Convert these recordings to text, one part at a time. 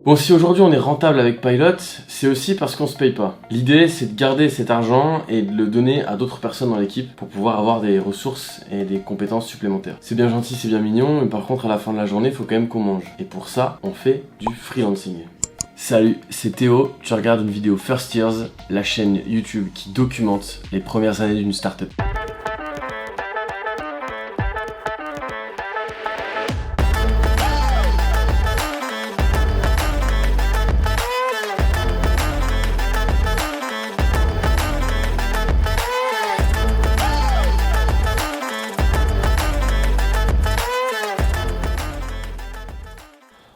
Bon, si aujourd'hui on est rentable avec Pilot, c'est aussi parce qu'on se paye pas. L'idée, c'est de garder cet argent et de le donner à d'autres personnes dans l'équipe pour pouvoir avoir des ressources et des compétences supplémentaires. C'est bien gentil, c'est bien mignon, mais par contre à la fin de la journée, il faut quand même qu'on mange. Et pour ça, on fait du freelancing. Salut, c'est Théo, tu regardes une vidéo First Years, la chaîne YouTube qui documente les premières années d'une startup.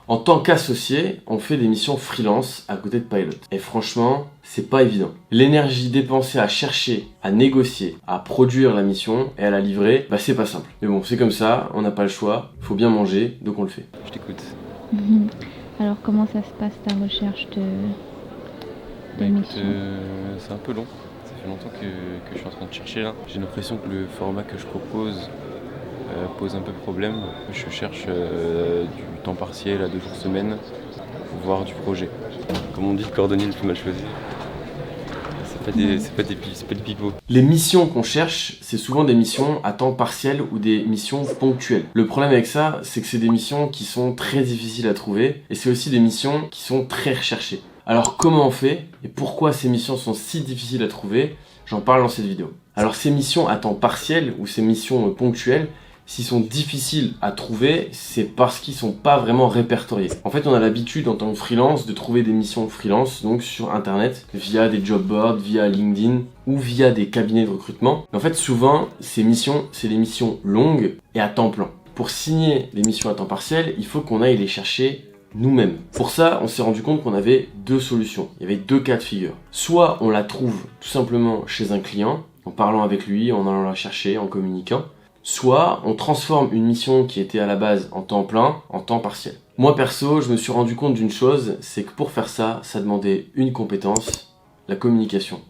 En tant qu'associé, on fait des missions freelance à côté de Pilot. Et franchement, c'est pas évident. L'énergie dépensée à chercher, à négocier, à produire la mission et à la livrer, c'est pas simple. Mais bon, c'est comme ça, on n'a pas le choix, faut bien manger, donc on le fait. Je t'écoute. Alors comment ça se passe ta recherche de mission? C'est un peu long. Ça fait longtemps que je suis en train de chercher là. J'ai l'impression que le format que je propose pose un peu problème. Je cherche du temps partiel à 2 jours semaine, voire du projet. Comme on dit, le cordonnier le plus mal choisi. C'est pas des pipeaux. Les missions qu'on cherche, c'est souvent des missions à temps partiel ou des missions ponctuelles. Le problème avec ça, c'est que c'est des missions qui sont très difficiles à trouver et c'est aussi des missions qui sont très recherchées. Alors comment on fait et pourquoi ces missions sont si difficiles à trouver? J'en parle dans cette vidéo. Alors ces missions à temps partiel ou ces missions ponctuelles, s'ils sont difficiles à trouver, c'est parce qu'ils sont pas vraiment répertoriés. En fait, on a l'habitude en tant que freelance de trouver des missions freelance donc sur internet via des job boards, via LinkedIn ou via des cabinets de recrutement. Mais en fait, souvent, ces missions, c'est des missions longues et à temps plein. Pour signer des missions à temps partiel, il faut qu'on aille les chercher nous-mêmes. Pour ça, on s'est rendu compte qu'on avait 2 solutions. Il y avait 2 cas de figure. Soit on la trouve tout simplement chez un client, en parlant avec lui, en allant la chercher, en communiquant. Soit on transforme une mission qui était à la base en temps plein, en temps partiel. Moi perso, je me suis rendu compte d'une chose, c'est que pour faire ça, ça demandait une compétence, la communication.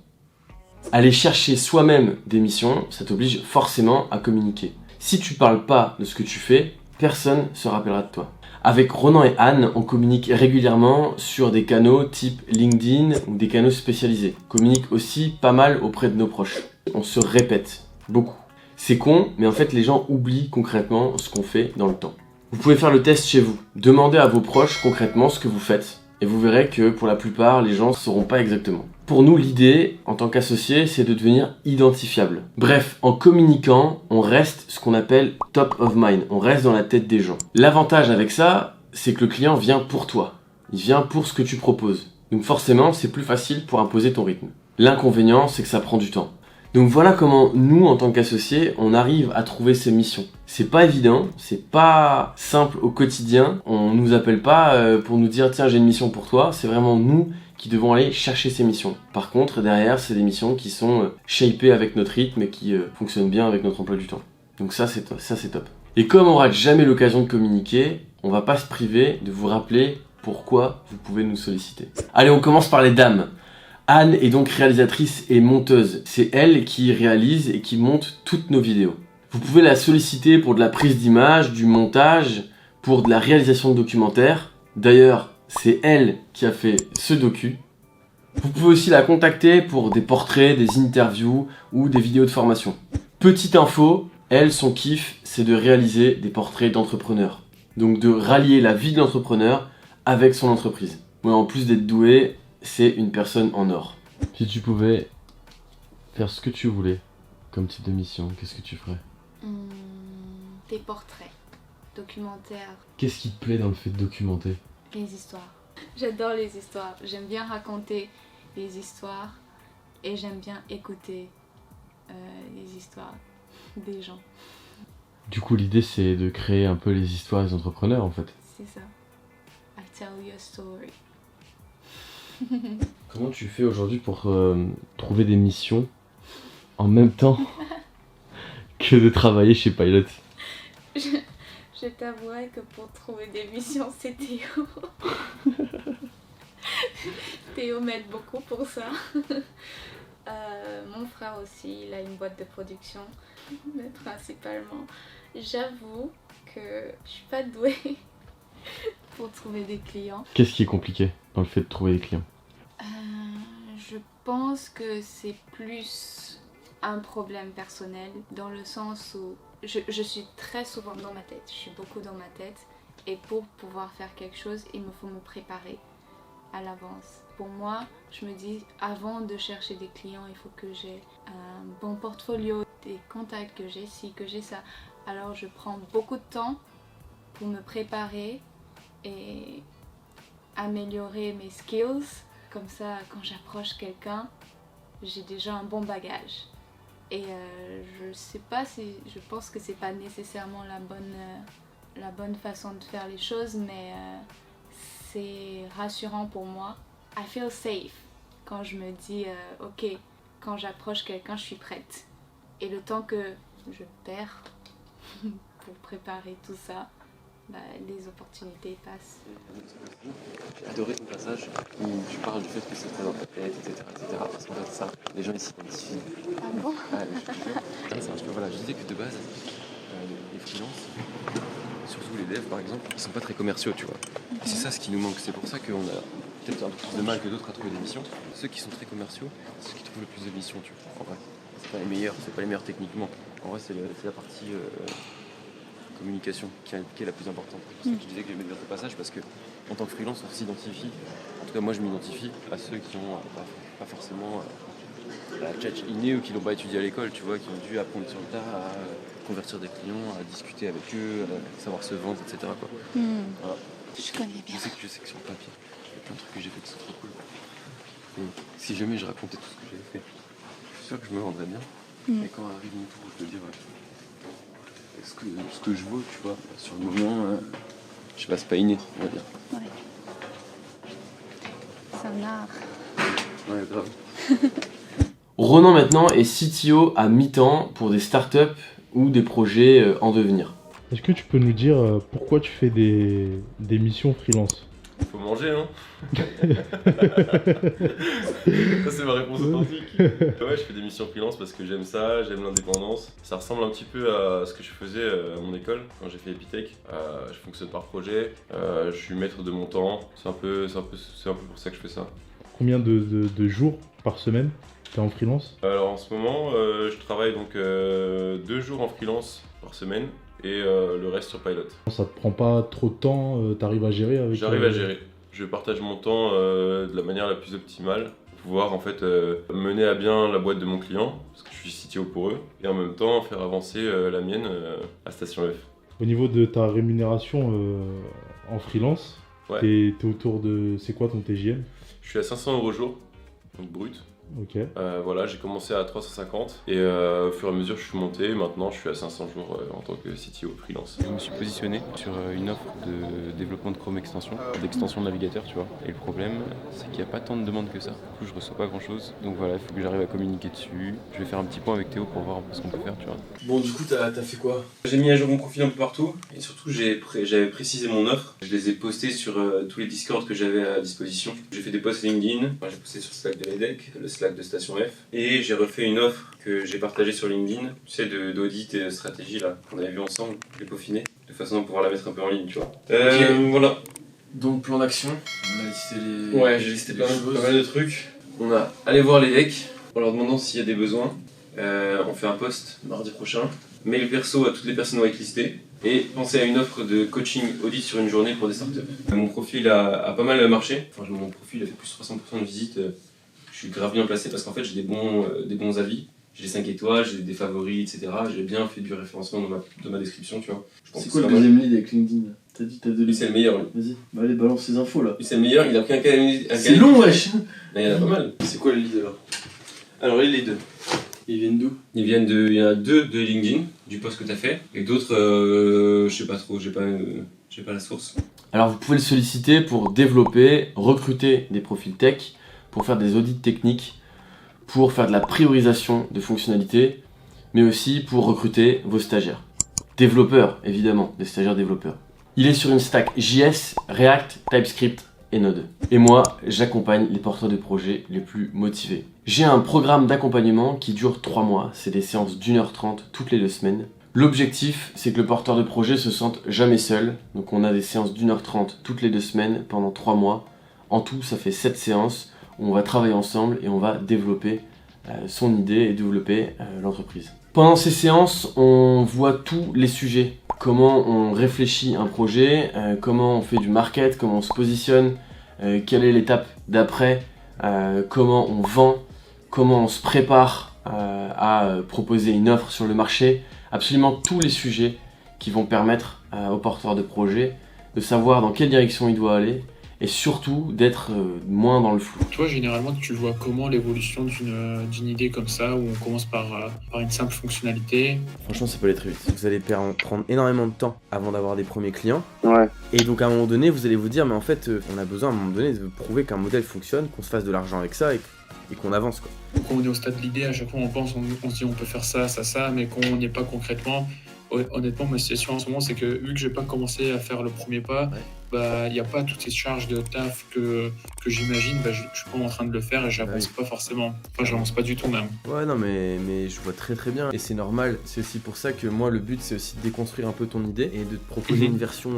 Aller chercher soi-même des missions, ça t'oblige forcément à communiquer. Si tu parles pas de ce que tu fais, personne se rappellera de toi. Avec Ronan et Anne, on communique régulièrement sur des canaux type LinkedIn ou des canaux spécialisés. On communique aussi pas mal auprès de nos proches. On se répète beaucoup. C'est con, mais en fait les gens oublient concrètement ce qu'on fait dans le temps. Vous pouvez faire le test chez vous. Demandez à vos proches concrètement ce que vous faites. Et vous verrez que pour la plupart, les gens ne sauront pas exactement. Pour nous, l'idée, en tant qu'associé, c'est de devenir identifiable. Bref, en communiquant, on reste ce qu'on appelle top of mind. On reste dans la tête des gens. L'avantage avec ça, c'est que le client vient pour toi. Il vient pour ce que tu proposes. Donc forcément, c'est plus facile pour imposer ton rythme. L'inconvénient, c'est que ça prend du temps. Donc voilà comment nous, en tant qu'associés, on arrive à trouver ces missions. C'est pas évident, c'est pas simple au quotidien. On nous appelle pas pour nous dire tiens j'ai une mission pour toi. C'est vraiment nous qui devons aller chercher ces missions. Par contre derrière c'est des missions qui sont shapées avec notre rythme et qui fonctionnent bien avec notre emploi du temps. Donc ça c'est top. Et comme on rate jamais l'occasion de communiquer, on va pas se priver de vous rappeler pourquoi vous pouvez nous solliciter. Allez, on commence par les dames. Anne est donc réalisatrice et monteuse. C'est elle qui réalise et qui monte toutes nos vidéos. Vous pouvez la solliciter pour de la prise d'image, du montage, pour de la réalisation de documentaires. D'ailleurs, c'est elle qui a fait ce docu. Vous pouvez aussi la contacter pour des portraits, des interviews ou des vidéos de formation. Petite info, elle, son kiff, c'est de réaliser des portraits d'entrepreneurs. Donc de rallier la vie de l'entrepreneur avec son entreprise. Ouais, en plus d'être douée, c'est une personne en or. Si tu pouvais faire ce que tu voulais comme type de mission, qu'est-ce que tu ferais? Des portraits, documentaires. Qu'est-ce qui te plaît dans le fait de documenter? Les histoires. J'adore les histoires. J'aime bien raconter les histoires et j'aime bien écouter les histoires des gens. Du coup, l'idée c'est de créer un peu les histoires des entrepreneurs en fait. C'est ça. I tell you a story. Comment tu fais aujourd'hui pour trouver des missions en même temps que de travailler chez Pilot? Je t'avouerai que pour trouver des missions, c'est Théo. Théo m'aide beaucoup pour ça. Mon frère aussi, il a une boîte de production. Mais principalement, j'avoue que je suis pas douée pour trouver des clients. Qu'est-ce qui est compliqué dans le fait de trouver des clients? Je pense que c'est plus un problème personnel, dans le sens où je suis très souvent dans ma tête, je suis beaucoup dans ma tête, et pour pouvoir faire quelque chose, il me faut me préparer à l'avance. Pour moi, je me dis, avant de chercher des clients, il faut que j'ai un bon portfolio, des contacts, que j'ai ci, que j'ai ça. Alors je prends beaucoup de temps pour me préparer et améliorer mes skills. Comme ça, quand j'approche quelqu'un, j'ai déjà un bon bagage. Et je sais pas si, je pense que c'est pas nécessairement la bonne façon de faire les choses, mais c'est rassurant pour moi. I feel safe quand je me dis ok, quand j'approche quelqu'un, je suis prête. Et le temps que je perds pour préparer tout ça, bah, les opportunités passent. J'ai adoré ton passage où tu parles du fait que c'est très dans ta tête, etc. Parce qu'en fait, ça, les gens ils s'identifient. Ah bon? Ah, je te jure. Parce que voilà, je disais que de base, les freelances, surtout les devs par exemple, ils sont pas très commerciaux, tu vois. Et c'est ça ce qui nous manque. C'est pour ça qu'on a peut-être un peu plus de mal que d'autres à trouver des missions. Ceux qui sont très commerciaux, c'est ceux qui trouvent le plus de missions, tu vois. En vrai, c'est pas les meilleurs techniquement. En vrai, c'est la partie communication qui est la plus importante. C'est pour ça que je disais que j'aimais bien ce passage, parce que en tant que freelance, on s'identifie. En tout cas, moi, je m'identifie à ceux qui ont pas forcément la tchatch innée ou qui l'ont pas étudié à l'école, tu vois, qui ont dû apprendre sur le tas à convertir des clients, à discuter avec eux, à savoir se vendre, etc. Quoi. Voilà. Je connais bien. Je sais que sur le papier, il y a plein de trucs que j'ai fait qui sont trop cool. Et si jamais je racontais tout ce que j'avais fait, je suis sûr que je me vendrais bien. Et quand arrive mon tour, je te dire ce que je vaux, tu vois, sur le moment, je passe pas inné, on va dire. Ouais. C'est un art. Ouais, grave. Ronan maintenant est CTO à mi-temps pour des startups ou des projets en devenir. Est-ce que tu peux nous dire pourquoi tu fais des missions freelance? Faut manger, hein. Ça, c'est ma réponse authentique. Ouais, je fais des missions freelance parce que j'aime ça, j'aime l'indépendance. Ça ressemble un petit peu à ce que je faisais à mon école quand j'ai fait Epitech. Je fonctionne par projet, je suis maître de mon temps. C'est un peu pour ça que je fais ça. Combien de jours par semaine t'es en freelance? Alors en ce moment, je travaille donc 2 jours en freelance par semaine. Et le reste sur Pilot. Ça te prend pas trop de temps, t'arrives à gérer avec... J'arrive à gérer. Je partage mon temps de la manière la plus optimale pour pouvoir en fait mener à bien la boîte de mon client, parce que je suis CTO pour eux, et en même temps faire avancer la mienne à Station F. Au niveau de ta rémunération en freelance, Ouais. t'es autour de... C'est quoi ton TJM? Je suis à 500 € jour, donc brut. Ok. Voilà, j'ai commencé à 350 et au fur et à mesure je suis monté. Maintenant je suis à 500 jours en tant que CTO freelance. Je me suis positionné sur une offre de développement de Chrome extension, d'extension de navigateur, tu vois. Et le problème, c'est qu'il n'y a pas tant de demandes que ça. Du coup, je reçois pas grand chose. Donc voilà, il faut que j'arrive à communiquer dessus. Je vais faire un petit point avec Théo pour voir un peu ce qu'on peut faire, tu vois. Bon, du coup, t'as fait quoi? J'ai mis à jour mon profil un peu partout et surtout j'avais précisé mon offre. Je les ai postés sur tous les Discord que j'avais à disposition. J'ai fait des posts LinkedIn, j'ai posté sur Slack de l'EDEC, le Slack de Station F, et j'ai refait une offre que j'ai partagée sur LinkedIn, tu sais, d'audit et de stratégie là, qu'on avait vu ensemble, je l'ai peaufiné, de façon à pouvoir la mettre un peu en ligne, tu vois. Voilà. Donc plan d'action, on a listé les... Ouais, j'ai listé pas mal de trucs. On a allé voir les decks en leur demandant s'il y a des besoins. On fait un post mardi prochain. Mail perso à toutes les personnes whitelistées. Et penser à une offre de coaching audit sur une journée pour des startups. Mon profil a pas mal marché. Enfin, mon profil a fait plus de 300% de visites. Je suis grave bien placé parce qu'en fait j'ai des bons avis. J'ai les 5 étoiles, j'ai des favoris, etc. J'ai bien fait du référencement dans ma description, tu vois. C'est quoi le deuxième lead avec LinkedIn là? T'as dit t'as deux leads. C'est le meilleur, lui. Vas-y, bah allez balance ces infos là. C'est le meilleur, il a pris un cas. C'est long wesh. Il y en a pas mal. C'est quoi le lead alors? Alors les leads. Ils viennent d'où? Il y en a 2 de LinkedIn, du post que tu as fait, et d'autres, je sais pas trop, j'ai pas la source. Alors vous pouvez le solliciter pour développer, recruter des profils tech, pour faire des audits techniques, pour faire de la priorisation de fonctionnalités, mais aussi pour recruter vos stagiaires. Développeurs, évidemment, des stagiaires développeurs. Il est sur une stack JS, React, TypeScript et Node. Et moi, j'accompagne les porteurs de projets les plus motivés. J'ai un programme d'accompagnement qui dure 3 mois. C'est des séances d'1h30 toutes les 2 semaines. L'objectif, c'est que le porteur de projet se sente jamais seul. Donc on a des séances d'1h30 toutes les 2 semaines pendant 3 mois. En tout, ça fait 7 séances où on va travailler ensemble et on va développer son idée et développer l'entreprise. Pendant ces séances, on voit tous les sujets. Comment on réfléchit un projet, comment on fait du market, comment on se positionne, quelle est l'étape d'après, comment on vend, comment on se prépare à proposer une offre sur le marché. Absolument tous les sujets qui vont permettre au porteur de projet de savoir dans quelle direction il doit aller et surtout d'être moins dans le flou. Toi, généralement, tu vois comment l'évolution d'une idée comme ça, où on commence par une simple fonctionnalité? Franchement, ça peut aller très vite. Vous allez prendre énormément de temps avant d'avoir des premiers clients. Ouais. Et donc, à un moment donné, vous allez vous dire, mais en fait, on a besoin à un moment donné de prouver qu'un modèle fonctionne, qu'on se fasse de l'argent avec ça et qu'on avance, quoi. Quand on est au stade de l'idée, à chaque fois, on se dit on peut faire ça, ça, ça, mais quand on n'y est pas concrètement, honnêtement, ma situation en ce moment, c'est que vu que j'ai pas commencé à faire le premier pas, bah, il n'y a pas toutes ces charges de taf que j'imagine, bah, je suis pas en train de le faire et j'avance pas forcément. Enfin, j'avance pas du tout même. Ouais, non, mais je vois très très bien. Et c'est normal. C'est aussi pour ça que moi, le but, c'est aussi de déconstruire un peu ton idée et de te proposer une version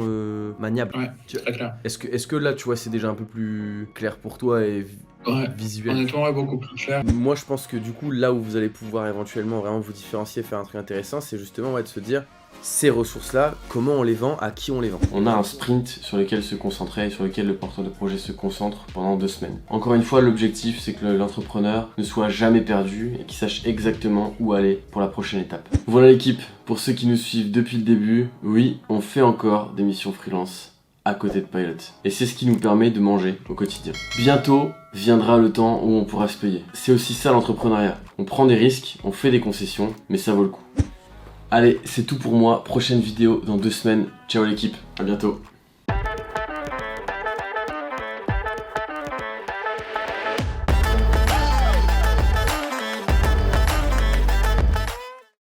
maniable. Ouais, très clair. Est-ce que là, tu vois, c'est déjà un peu plus clair pour toi et visuel? Honnêtement, ouais, beaucoup plus clair. Moi, je pense que du coup, là où vous allez pouvoir éventuellement vraiment vous différencier, faire un truc intéressant, c'est justement de se dire, ces ressources-là, comment on les vend, à qui on les vend. On a un sprint sur lequel se concentrer, sur lequel le porteur de projet se concentre pendant 2 semaines. Encore une fois, l'objectif, c'est que l'entrepreneur ne soit jamais perdu et qu'il sache exactement où aller pour la prochaine étape. Voilà l'équipe, pour ceux qui nous suivent depuis le début, oui, on fait encore des missions freelance à côté de Pilot. Et c'est ce qui nous permet de manger au quotidien. Bientôt viendra le temps où on pourra se payer. C'est aussi ça l'entrepreneuriat. On prend des risques, on fait des concessions, mais ça vaut le coup. Allez, c'est tout pour moi. Prochaine vidéo dans 2 semaines. Ciao l'équipe, à bientôt.